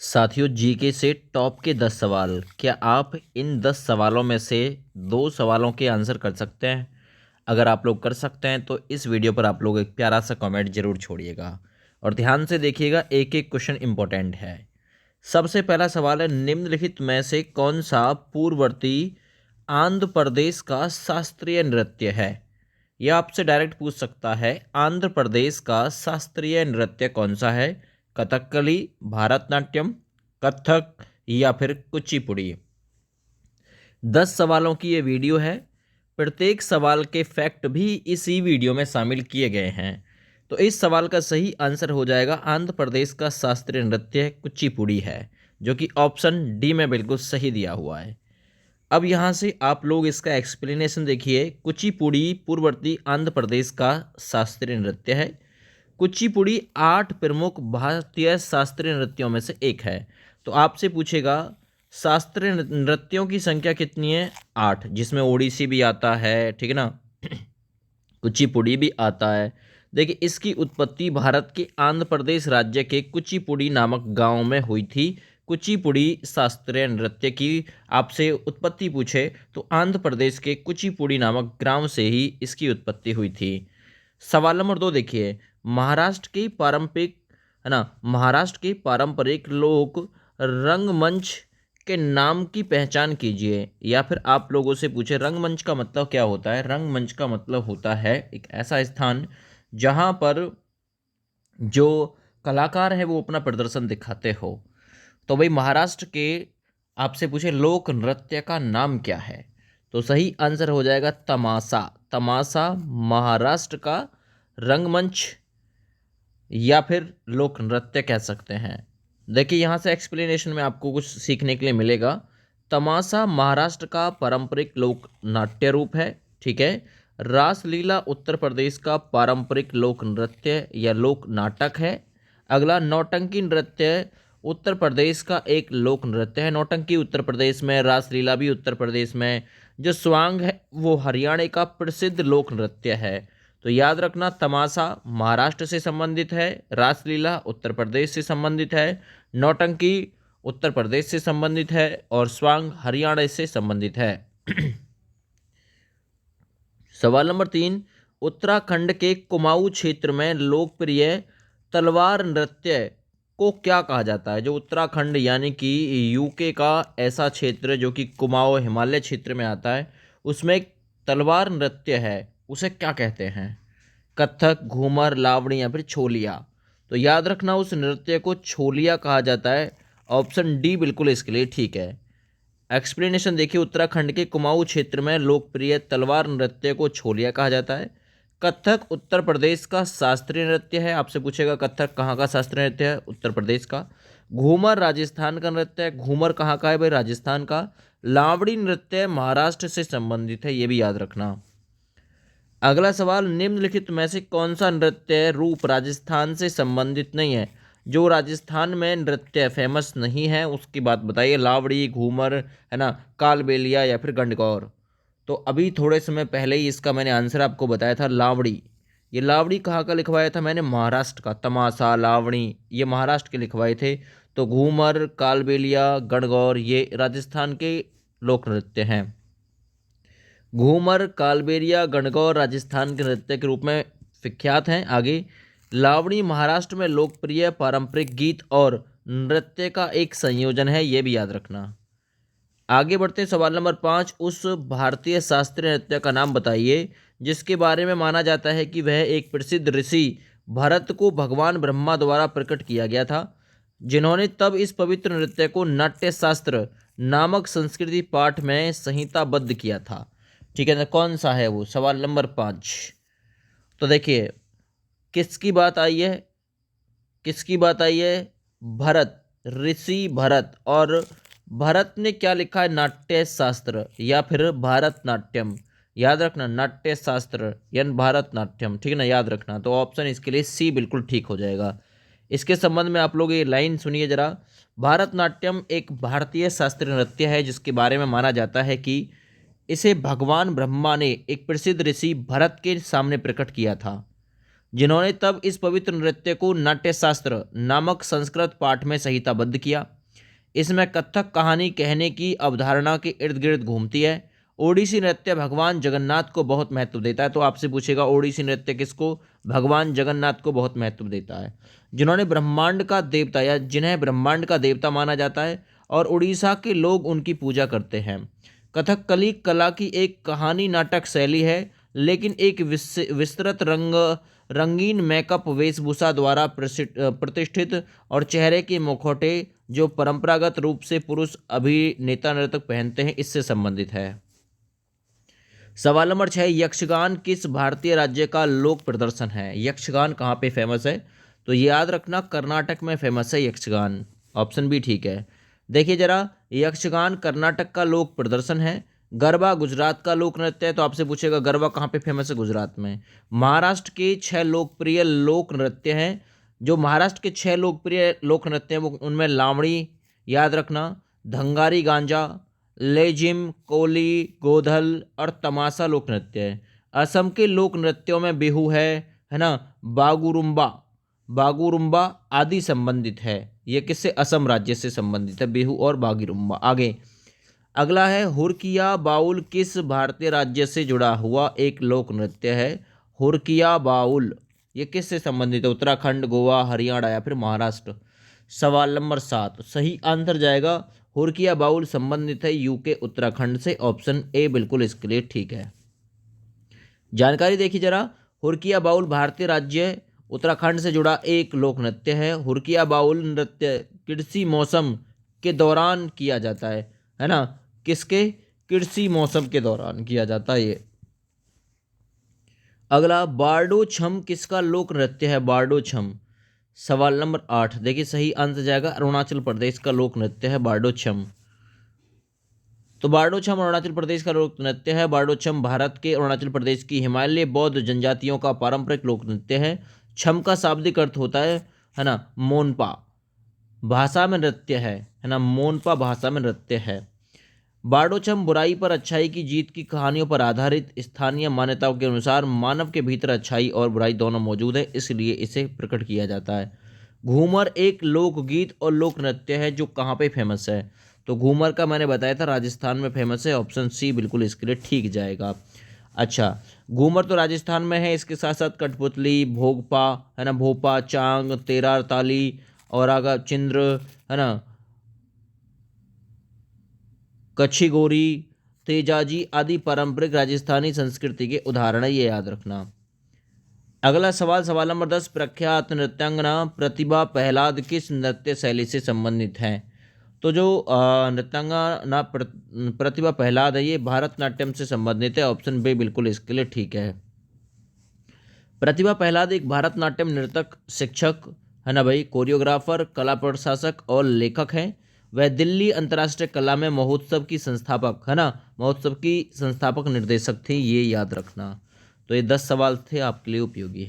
साथियों, जीके से टॉप के 10 सवाल। क्या आप इन 10 सवालों में से 2 सवालों के आंसर कर सकते हैं? अगर आप लोग कर सकते हैं तो इस वीडियो पर आप लोग एक प्यारा सा कमेंट जरूर छोड़िएगा और ध्यान से देखिएगा, एक एक क्वेश्चन इंपॉर्टेंट है। सबसे पहला सवाल है, निम्नलिखित में से कौन सा पूर्ववर्ती आंध्र प्रदेश का शास्त्रीय नृत्य है? यह आपसे डायरेक्ट पूछ सकता है, आंध्र प्रदेश का शास्त्रीय नृत्य कौन सा है? कथकली, भारतनाट्यम, कथक या फिर कुचिपुड़ी। 10 सवालों की ये वीडियो है। प्रत्येक सवाल के फैक्ट भी इसी वीडियो में शामिल किए गए हैं। तो इस सवाल का सही आंसर हो जाएगा, आंध्र प्रदेश का शास्त्रीय नृत्य कुचिपुड़ी है, जो कि ऑप्शन डी में बिल्कुल सही दिया हुआ है। अब यहाँ से आप लोग इसका एक्सप्लेनेशन देखिए। कुचिपुड़ी पूर्ववर्ती आंध्र प्रदेश का शास्त्रीय नृत्य है। कुचिपुड़ी 8 प्रमुख भारतीय शास्त्रीय नृत्यों में से एक है। तो आपसे पूछेगा, शास्त्रीय नृत्यों की संख्या कितनी है? 8, जिसमें ओडिसी भी आता है, ठीक है ना, कुचिपुड़ी भी आता है। देखिए, इसकी उत्पत्ति भारत के आंध्र प्रदेश राज्य के कुचिपुड़ी नामक गांव में हुई थी। कुचिपुड़ी शास्त्रीय नृत्य की आपसे उत्पत्ति पूछे तो आंध्र प्रदेश के कुचिपुड़ी नामक ग्राम से ही इसकी उत्पत्ति हुई थी। सवाल नंबर 2 देखिए, महाराष्ट्र की पारंपरिक, है ना, महाराष्ट्र के पारंपरिक लोक रंगमंच के नाम की पहचान कीजिए। या फिर आप लोगों से पूछे, रंगमंच का मतलब क्या होता है? रंगमंच का मतलब होता है एक ऐसा स्थान जहां पर जो कलाकार है वो अपना प्रदर्शन दिखाते हो। तो भाई, महाराष्ट्र के आपसे पूछे लोक नृत्य का नाम क्या है? तो सही आंसर हो जाएगा तमाशा। तमाशा महाराष्ट्र का रंगमंच या फिर लोक नृत्य कह सकते हैं। देखिए, यहाँ से एक्सप्लेनेशन में आपको कुछ सीखने के लिए मिलेगा। तमाशा महाराष्ट्र का पारंपरिक लोक नाट्य रूप है, ठीक है। रासलीला उत्तर प्रदेश का पारंपरिक लोक नृत्य या लोक नाटक है। अगला, नौटंकी नृत्य उत्तर प्रदेश का एक लोक नृत्य है। नौटंकी उत्तर प्रदेश में, रासलीला भी उत्तर प्रदेश में। जो स्वांग है वो हरियाणा का प्रसिद्ध लोक नृत्य है। तो याद रखना, तमाशा महाराष्ट्र से संबंधित है, रासलीला उत्तर प्रदेश से संबंधित है, नौटंकी उत्तर प्रदेश से संबंधित है और स्वांग हरियाणा से संबंधित है। सवाल नंबर 3, उत्तराखंड के कुमाऊं क्षेत्र में लोकप्रिय तलवार नृत्य को क्या कहा जाता है? जो उत्तराखंड यानी कि यूके का ऐसा क्षेत्र जो कि कुमाऊं हिमालय क्षेत्र में आता है, उसमें एक तलवार नृत्य है, उसे क्या कहते हैं? कथक, घूमर, लावणी या फिर छोलिया। तो याद रखना, उस नृत्य को छोलिया कहा जाता है। ऑप्शन डी बिल्कुल इसके लिए ठीक है। एक्सप्लेनेशन देखिए, उत्तराखंड के कुमाऊं क्षेत्र में लोकप्रिय तलवार नृत्य को छोलिया कहा जाता है। कथक उत्तर प्रदेश का शास्त्रीय नृत्य है। आपसे पूछेगा कथक कहाँ का शास्त्रीय नृत्य है? उत्तर प्रदेश का। घूमर राजस्थान का नृत्य है। घूमर कहाँ का है भाई? राजस्थान का। लावड़ी नृत्य महाराष्ट्र से संबंधित है, ये भी याद रखना। अगला सवाल, निम्नलिखित में से कौन सा नृत्य रूप राजस्थान से संबंधित नहीं है? जो राजस्थान में नृत्य फेमस नहीं है उसकी बात बताइए। लावड़ी, घूमर, है ना, कालबेलिया या फिर गणगौर। तो अभी थोड़े समय पहले ही इसका मैंने आंसर आपको बताया था, लावड़ी। ये लावड़ी कहाँ का लिखवाया था मैंने? महाराष्ट्र का। तमाशा, लावणी ये महाराष्ट्र के लिखवाए थे। तो घूमर, कालबेलिया, गणगौर ये राजस्थान के लोक नृत्य हैं। घूमर, कालबेलिया, गणगौर राजस्थान के नृत्य के रूप में विख्यात हैं। आगे, लावणी महाराष्ट्र में लोकप्रिय पारंपरिक गीत और नृत्य का एक संयोजन है, यह भी याद रखना। आगे बढ़ते हैं, सवाल नंबर 5, उस भारतीय शास्त्रीय नृत्य का नाम बताइए जिसके बारे में माना जाता है कि वह एक प्रसिद्ध ऋषि भरत को भगवान ब्रह्मा द्वारा प्रकट किया गया था, जिन्होंने तब इस पवित्र नृत्य को नाट्य शास्त्र नामक संस्कृति पाठ में संहिताबद्ध किया था। ठीक है ना, कौन सा है वो? सवाल नंबर 5। तो देखिए, किसकी बात आई है? किसकी बात आई है? भरत, ऋषि भरत। और भरत ने क्या लिखा है? नाट्य शास्त्र या फिर भारतनाट्यम। याद रखना, नाट्य शास्त्र यानी भारतनाट्यम, ठीक है ना, याद रखना। तो ऑप्शन इसके लिए सी बिल्कुल ठीक हो जाएगा। इसके संबंध में आप लोग ये लाइन सुनिए जरा। भारतनाट्यम एक भारतीय शास्त्रीय नृत्य है जिसके बारे में माना जाता है कि इसे भगवान ब्रह्मा ने एक प्रसिद्ध ऋषि भरत के सामने प्रकट किया था, जिन्होंने तब इस पवित्र नृत्य को नाट्यशास्त्र नामक संस्कृत पाठ में संहिताबद्ध किया। इसमें कथक कहानी कहने की अवधारणा के इर्द गिर्द घूमती है। ओडिसी नृत्य भगवान जगन्नाथ को बहुत महत्व देता है। तो आपसे पूछेगा ओडिसी नृत्य किसको? भगवान जगन्नाथ को बहुत महत्व देता है, जिन्होंने ब्रह्मांड का देवता या जिन्हें ब्रह्मांड का देवता माना जाता है और उड़ीसा के लोग उनकी पूजा करते हैं। कथकली कला की एक कहानी नाटक शैली है, लेकिन एक विस्तृत रंगीन मेकअप वेशभूषा द्वारा प्रतिष्ठित और चेहरे के मुखौटे जो परंपरागत रूप से पुरुष अभिनेता नर्तक पहनते हैं इससे संबंधित है। सवाल नंबर 6, यक्षगान किस भारतीय राज्य का लोक प्रदर्शन है? यक्षगान कहाँ पे फेमस है? तो याद रखना कर्नाटक में फेमस है यक्षगान। ऑप्शन बी ठीक है। देखिए जरा, यक्षगान कर्नाटक का लोक प्रदर्शन है। गरबा गुजरात का लोक नृत्य है। तो आपसे पूछेगा गरबा कहाँ पे फेमस है? गुजरात में। महाराष्ट्र के 6 लोकप्रिय लोक नृत्य हैं। जो महाराष्ट्र के 6 लोकप्रिय लोक नृत्य हैं वो उनमें लावणी, याद रखना, धंगारी गांजा, लेजिम, कोली, गोधल और तमाशा लोक नृत्य है। असम के लोक नृत्यों में बिहू है ना, बागुरुम्बा बागुरुम्बा आदि संबंधित है। ये किससे? असम राज्य से संबंधित है, बिहू और बागुरुम्बा। आगे अगला है, हुरकिया बाउल किस भारतीय राज्य से जुड़ा हुआ एक लोक नृत्य है? हुरकिया बाउल ये किससे संबंधित है? उत्तराखंड, गोवा, हरियाणा या फिर महाराष्ट्र। सवाल नंबर 7, सही आंसर जाएगा हुरकिया बाउल संबंधित है यूके उत्तराखंड से। ऑप्शन ए बिल्कुल इसके लिए ठीक है। जानकारी देखिए जरा, हुरकिया बाउल भारतीय राज्य उत्तराखंड से जुड़ा एक लोक नृत्य है। हुरकिया बाउल नृत्य कृषि मौसम के दौरान किया जाता है ना? किसके? कृषि मौसम के दौरान किया जाता है ये। अगला, बारडो छम किसका लोक नृत्य है? बारडो छम। सवाल नंबर 8, देखिए सही आंसर जाएगा अरुणाचल प्रदेश का लोक नृत्य है बारडो छम। तो बारडो छम अरुणाचल प्रदेश का लोक नृत्य है। बारडो छम भारत के अरुणाचल प्रदेश की हिमालय बौद्ध जनजातियों का पारंपरिक लोक नृत्य है। छम का शाब्दिक अर्थ होता है ना, मोनपा भाषा में नृत्य है ना, मोनपा भाषा में नृत्य है। बारडो छम बुराई पर अच्छाई की जीत की कहानियों पर आधारित स्थानीय मान्यताओं के अनुसार मानव के भीतर अच्छाई और बुराई दोनों मौजूद है, इसलिए इसे प्रकट किया जाता है। घूमर एक लोकगीत और लोक नृत्य है जो कहाँ पे फेमस है? तो घूमर का मैंने बताया था राजस्थान में फेमस है। ऑप्शन सी बिल्कुल इसके लिए ठीक जाएगा। अच्छा, घूमर तो राजस्थान में है, इसके साथ साथ कठपुतली, भोगपा है ना, भोपा, चांग, तेरार ताली और आगा चिंद्र है ना, कच्छी गोरी, तेजाजी आदि पारंपरिक राजस्थानी संस्कृति के उदाहरण है, ये याद रखना। अगला सवाल, सवाल नंबर 10, प्रख्यात नृत्यांगना प्रतिभा पहलाद किस नृत्य शैली से संबंधित है? तो जो नृत्यांगना प्रतिभा पहलाद है ये भारतनाट्यम से संबंधित है। ऑप्शन बी बिल्कुल इसके लिए ठीक है। प्रतिभा पहलाद एक भारतनाट्यम नृतक, शिक्षक है ना भाई, कोरियोग्राफर, कला प्रशासक और लेखक हैं। वह दिल्ली अंतर्राष्ट्रीय कला में महोत्सव की संस्थापक है ना, महोत्सव की संस्थापक निर्देशक थी, ये याद रखना। तो ये 10 सवाल थे आपके लिए उपयोगी।